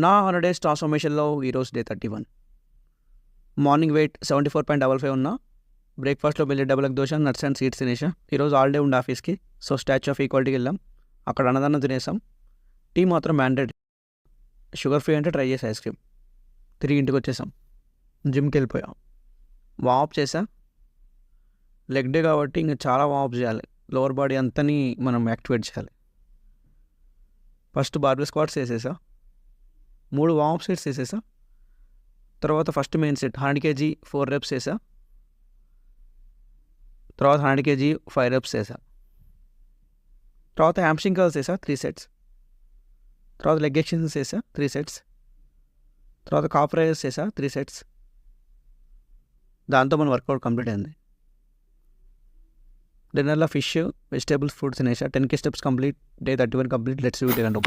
నా హాలిడేస్ ట్రాన్స్ఫర్మేషన్లో ఈరోజు day 31. Morning weight 74.55 ఉన్నా. బ్రేక్ఫాస్ట్లో వెళ్ళి double egg dosa, nuts and seeds తినేసా. ఈరోజు హాలిడే ఉండే ఆఫీస్కి, సో స్టాచ్యూ ఆఫ్ ఈక్వాలిటీకి వెళ్ళాం. అక్కడ అన్నదానం తినేసాం. టీ మాత్రం మ్యాండేటరీ. షుగర్ ఫ్రీ అంటే ట్రై చేసా ఐస్ క్రీమ్. తిరిగి ఇంటికి వచ్చేసాం. జిమ్కి వెళ్ళిపోయాం. వార్మప్ చేసా. లెగ్ డే కాబట్టి ఇంకా చాలా వార్మప్ చేయాలి. లోవర్ బాడీ అంతని మనం యాక్టివేట్ చేయాలి. ఫస్ట్ బార్బెల్ స్క్వాట్స్ వేసేసా. 3 వార్మప్ సెట్స్ వేసేసా. తర్వాత first main set 100 kg 4 reps వేసా. తర్వాత 100 kg 5 reps వేసా. తర్వాత హ్యామ్స్ట్రింగ్ కర్ల్స్ వేసా 3 sets. తర్వాత లెగ్ ఎక్స్టెన్షన్స్ వేసా 3 sets. తర్వాత కాఫ్ రైజెస్ వేసా 3 sets. దాంతో మన వర్కౌట్ కంప్లీట్ అయింది. డిన్నర్లో ఫిష్, వెజిటేబుల్స్, ఫ్రూట్స్ తినేసా. 10K steps complete. Day 31 complete. Let's do it again.